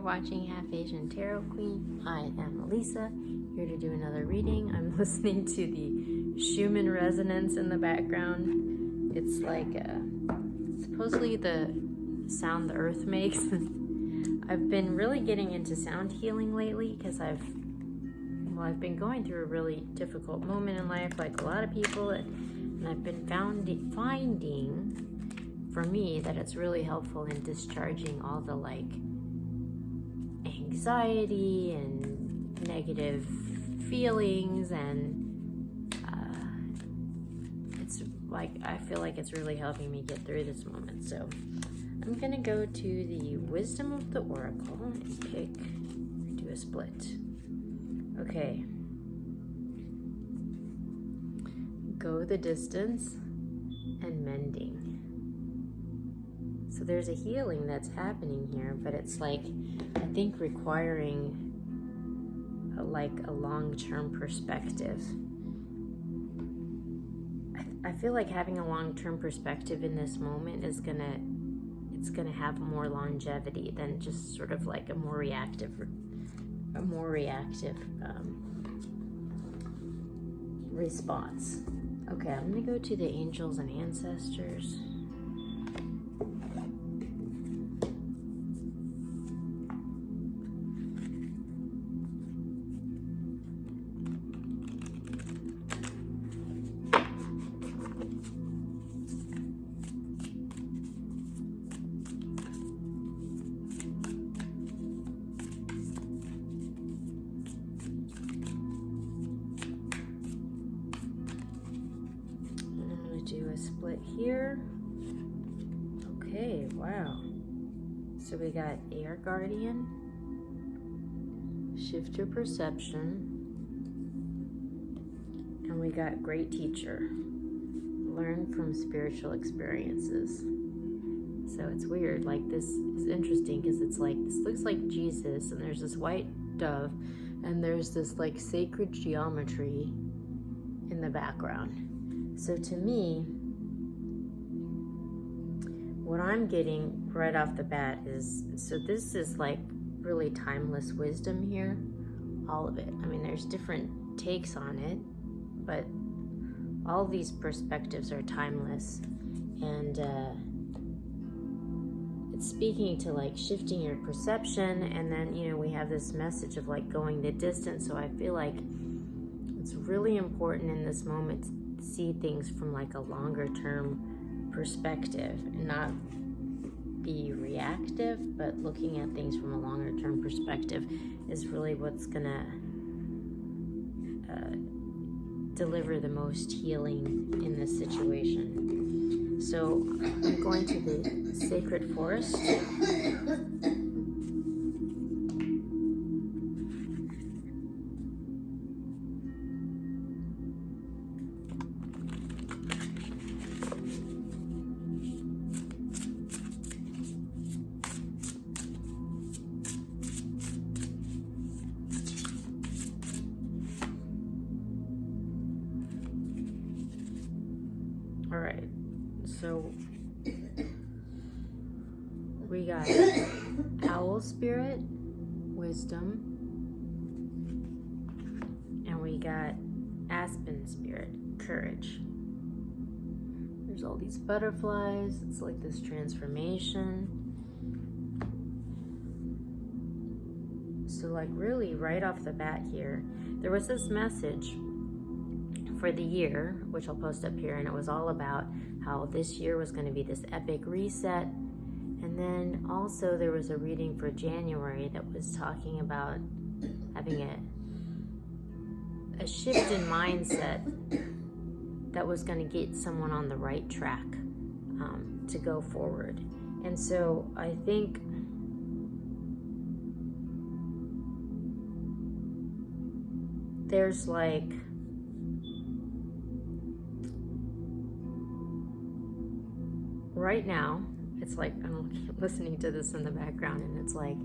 You're watching Half Asian Tarot Queen. I am Elisa, here to do another reading. I'm listening to the Schumann resonance in the background. It's like supposedly the sound the earth makes. I've been really getting into sound healing lately because I've been going through a really difficult moment in life, like a lot of people, and I've been finding for me that it's really helpful in discharging all the anxiety and negative feelings, and it's like I feel like it's really helping me get through this moment. So I'm gonna go to the Wisdom of the Oracle and do a split. Okay. Go the distance and mending. So there's a healing that's happening here, but it's like, I think requiring a long-term perspective. I feel like having a long-term perspective in this moment is it's gonna have more longevity than just sort of like a more reactive response. Okay, I'm gonna go to the angels and ancestors. Do a split here. Okay, wow. So we got Air Guardian, Shift Your Perception, and we got Great Teacher, Learn from Spiritual Experiences. So it's weird, like this is interesting because it's like, this looks like Jesus, and there's this white dove, and there's this like sacred geometry in the background. So to me, what I'm getting right off the bat is, so this is like really timeless wisdom here, all of it. I mean, there's different takes on it, but all these perspectives are timeless. And it's speaking to like shifting your perception, and then, you know, we have this message of like going the distance. So I feel like it's really important in this moment see things from like a longer term perspective and not be reactive, but looking at things from a longer term perspective is really what's gonna deliver the most healing in this situation. So I'm going to the Sacred Forest. All right, so we got Owl Spirit, Wisdom, and we got Aspen Spirit, Courage. There's all these butterflies. It's like this transformation. So like really right off the bat here, there was this message for the year, which I'll post up here, and it was all about how this year was going to be this epic reset. And then also there was a reading for January that was talking about having a shift in mindset that was going to get someone on the right track to go forward. And so I think there's like right now, it's like I'm listening to this in the background, and it's like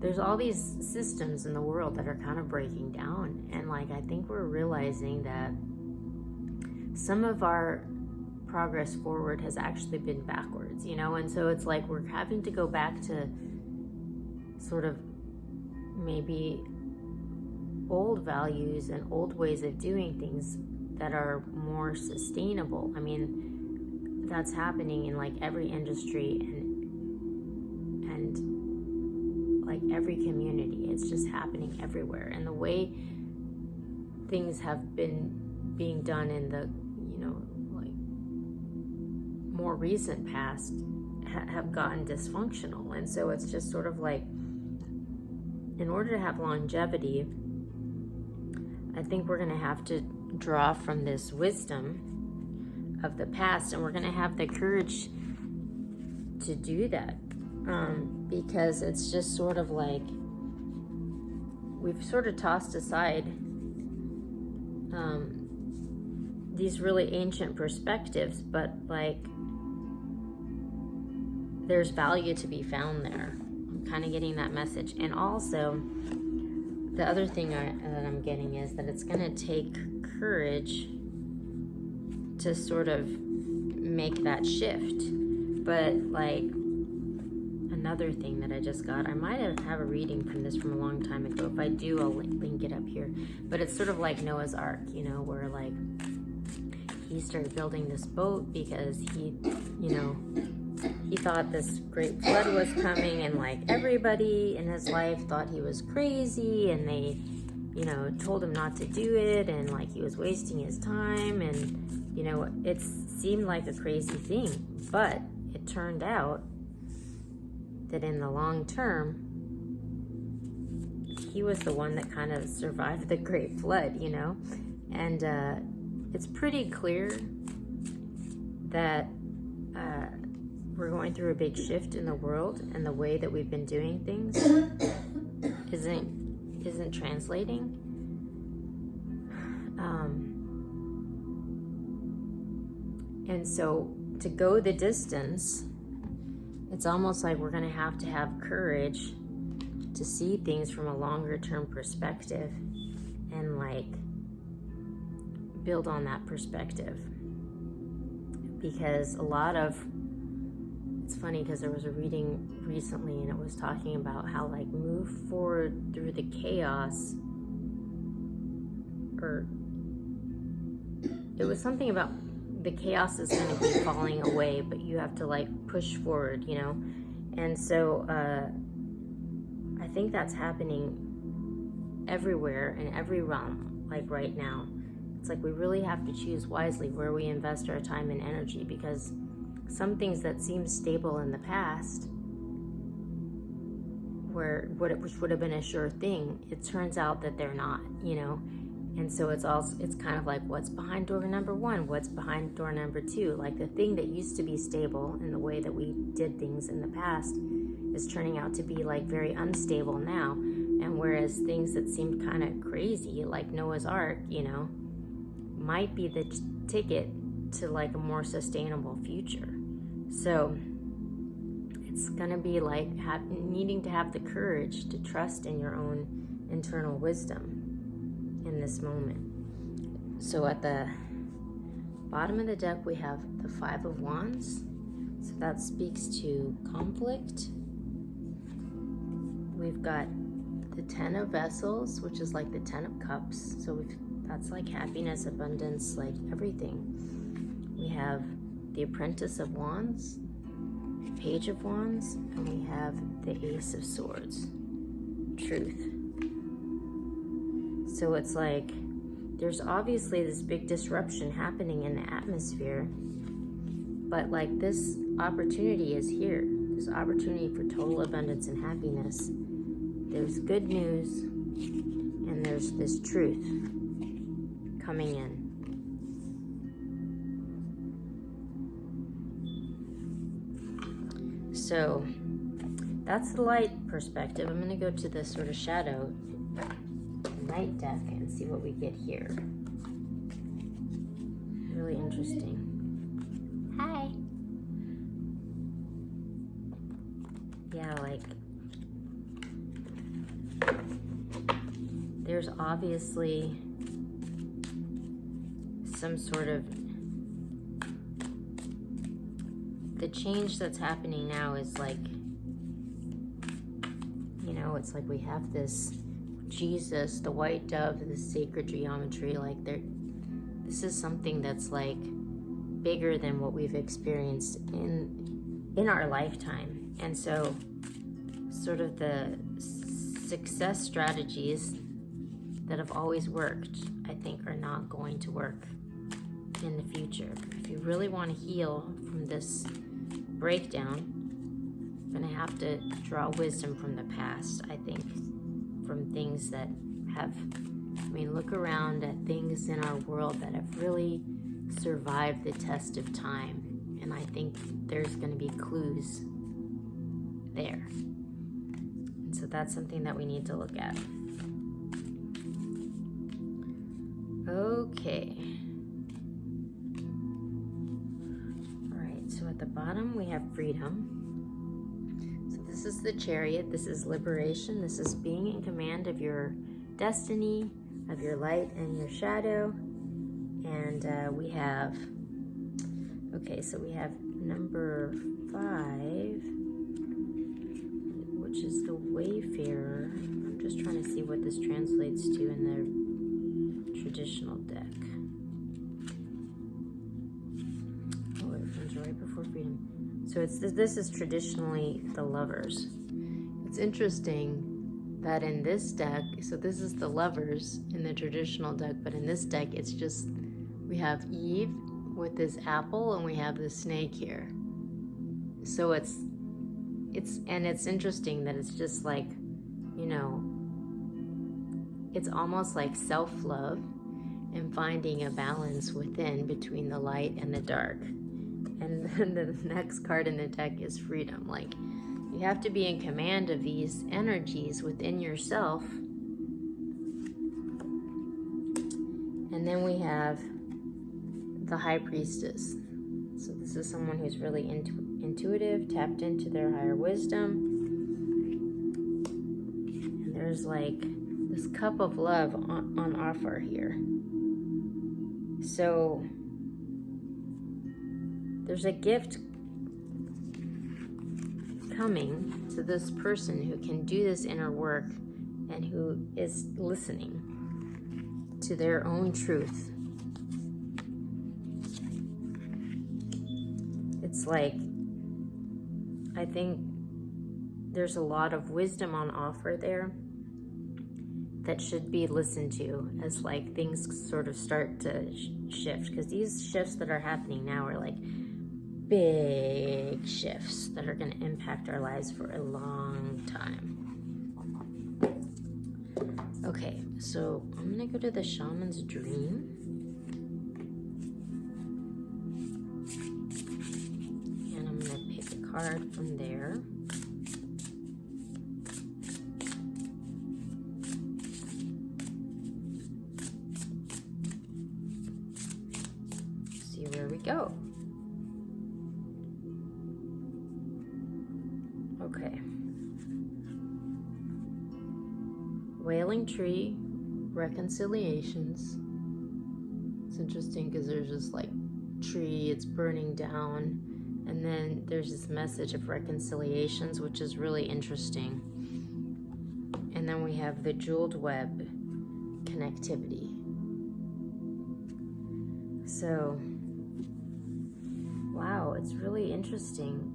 there's all these systems in the world that are kind of breaking down, and like I think we're realizing that some of our progress forward has actually been backwards, you know, and so it's like we're having to go back to sort of maybe old values and old ways of doing things that are more sustainable. I mean, that's happening in like every industry and like every community. It's just happening everywhere. And the way things have been being done in the, like more recent past have gotten dysfunctional. And so it's just sort of like, in order to have longevity, I think we're going to have to draw from this wisdom of the past, and we're going to have the courage to do that, because it's just sort of like we've sort of tossed aside these really ancient perspectives, but like there's value to be found there. I'm kind of getting that message. And also the other thing that I'm getting is that it's going to take courage to sort of make that shift. But like another thing that I just got, I might have a reading from this from a long time ago. If I do, I'll link it up here. But it's sort of like Noah's Ark, where like he started building this boat because he thought this great flood was coming, and like everybody in his life thought he was crazy, and they, told him not to do it, and like he was wasting his time, and it seemed like a crazy thing, but it turned out that in the long term, he was the one that kind of survived the great flood, and it's pretty clear that we're going througa big shift in the world, and the way that we've been doing things isn't translating. And so to go the distance, it's almost like we're going to have courage to see things from a longer term perspective and like build on that perspective. Because it's funny because there was a reading recently, and it was talking about how like move forward through the chaos, or it was something about the chaos is going to be falling away, but you have to like push forward, and so I think that's happening everywhere in every realm, like right now. It's like we really have to choose wisely where we invest our time and energy, because some things that seem stable in the past, which would have been a sure thing, it turns out that they're not, And so it's kind of like, what's behind door number 1? What's behind door number 2? Like the thing that used to be stable in the way that we did things in the past is turning out to be like very unstable now. And whereas things that seemed kind of crazy, like Noah's Ark, might be the ticket to like a more sustainable future. So it's going to be like needing to have the courage to trust in your own internal wisdom in this moment. So at the bottom of the deck, we have the 5 of Wands. So that speaks to conflict. We've got the 10 of Vessels, which is like the 10 of Cups. So that's like happiness, abundance, like everything. We have the Apprentice of Wands, Page of Wands, and we have the Ace of Swords, Truth. So it's like there's obviously this big disruption happening in the atmosphere, but like this opportunity is here. This opportunity for total abundance and happiness. There's good news, and there's this truth coming in. So that's the light perspective. I'm going to go to the sort of shadow night deck and see what we get here. Really interesting. Hi. Yeah, like there's obviously some sort of, the change that's happening now is like, it's like we have this Jesus, the white dove, the sacred geometry, like this is something that's like bigger than what we've experienced in our lifetime. And so sort of the success strategies that have always worked, I think, are not going to work in the future. If you really want to heal from this breakdown, you're going to have to draw wisdom from the past, I think, from things that have, I mean, look around at things in our world that have really survived the test of time. And I think there's going to be clues there. And so that's something that we need to look at. Okay. All right, so at the bottom we have freedom. So this is the Chariot. This is liberation. This is being in command of your destiny, of your light and your shadow. And we have, okay, so we have number 5, which is the Wayfarer. I'm just trying to see what this translates to in the traditional deck. Oh, it comes right before freedom. So this is traditionally the Lovers. It's interesting that in this deck, so this is the Lovers in the traditional deck, but in this deck it's just, we have Eve with this apple and we have this snake here. So it's interesting that it's just like, you know, it's almost like self-love and finding a balance within between the light and the dark. And then the next card in the deck is freedom. Like, you have to be in command of these energies within yourself. And then we have the High Priestess. So this is someone who's really intuitive, tapped into their higher wisdom. And there's like this cup of love on offer here. So there's a gift coming to this person who can do this inner work and who is listening to their own truth. It's like, I think there's a lot of wisdom on offer there that should be listened to as like things sort of start to shift, because these shifts that are happening now are like big shifts that are going to impact our lives for a long time. Okay, so I'm going to go to the Shaman's Dream. And I'm going to pick a card from there. See where we go. Okay. Wailing Tree, Reconciliations. It's interesting because there's just like tree, it's burning down, and then there's this message of reconciliations, which is really interesting. And then we have the Jeweled Web, Connectivity. So, wow, it's really interesting.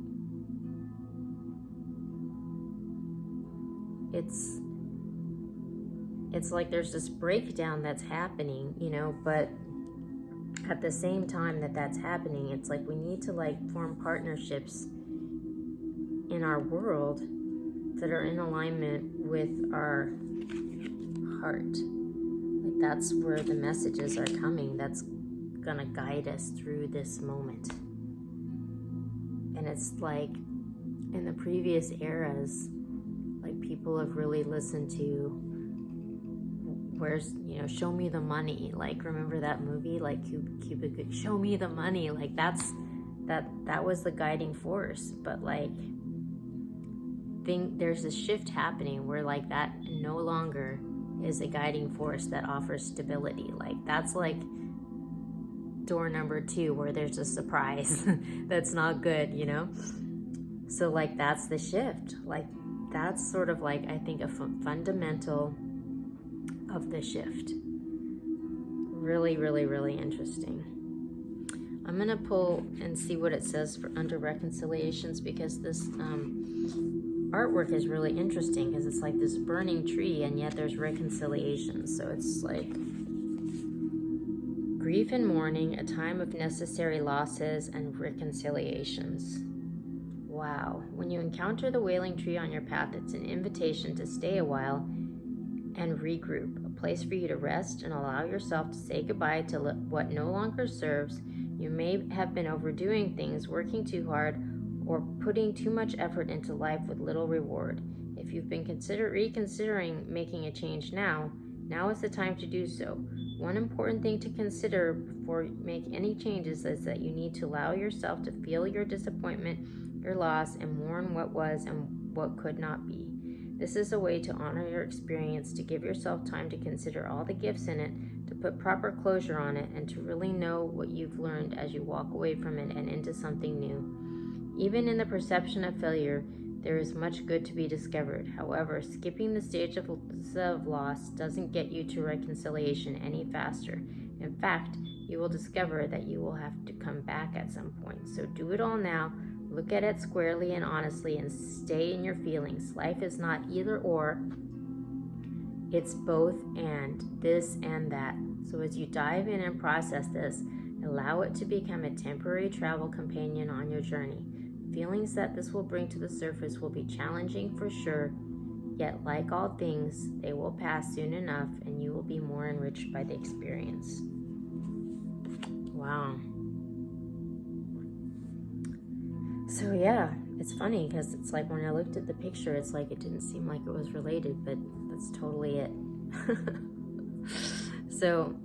It's like there's this breakdown that's happening, you know, but at the same time that that's happening, it's like we need to like form partnerships in our world that are in alignment with our heart. Like that's where the messages are coming. That's gonna guide us through this moment. And it's like in the previous eras, like people have really listened to where's, you know, show me the money. Like, remember that movie, like Cupid, show me the money. Like that was the guiding force. But like, there's a shift happening where like that no longer is a guiding force that offers stability. Like that's like door number 2 where there's a surprise that's not good, you know? So like that's the shift. Like that's sort of like, I think, a fundamental of the shift. Really, really, really interesting. I'm going to pull and see what it says for under reconciliations, because this artwork is really interesting, because it's like this burning tree and yet there's reconciliation. So it's like grief and mourning, a time of necessary losses and reconciliations. Wow. When you encounter the wailing tree on your path, it's an invitation to stay a while and regroup, a place for you to rest and allow yourself to say goodbye to what no longer serves. You may have been overdoing things, working too hard, or putting too much effort into life with little reward. If you've been reconsidering making a change now is the time to do so. One important thing to consider before you make any changes is that you need to allow yourself to feel your disappointment, your loss, and mourn what was and what could not be. This is a way to honor your experience, to give yourself time to consider all the gifts in it, to put proper closure on it, and to really know what you've learned as you walk away from it and into something new. Even in the perception of failure, there is much good to be discovered. However, skipping the stage of loss doesn't get you to reconciliation any faster. In fact, you will discover that you will have to come back at some point. So do it all now. Look at it squarely and honestly, and stay in your feelings. Life is not either or. It's both and, this and that. So as you dive in and process this, allow it to become a temporary travel companion on your journey. Feelings that this will bring to the surface will be challenging for sure, yet like all things, they will pass soon enough and you will be more enriched by the experience. Wow. So yeah, it's funny because it's like when I looked at the picture, it's like it didn't seem like it was related, but that's totally it. So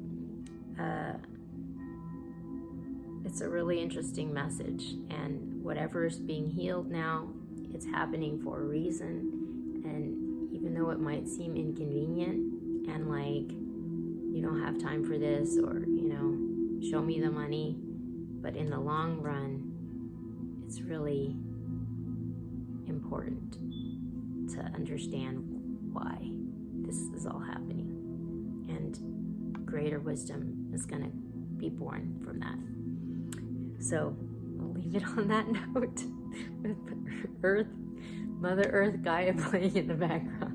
it's a really interesting message, and whatever is being healed now, it's happening for a reason. And even though it might seem inconvenient and like you don't have time for this, or show me the money, but in the long run, it's really important to understand why this is all happening, and greater wisdom is going to be born from that. So I'll leave it on that note with Mother Earth Gaia playing in the background.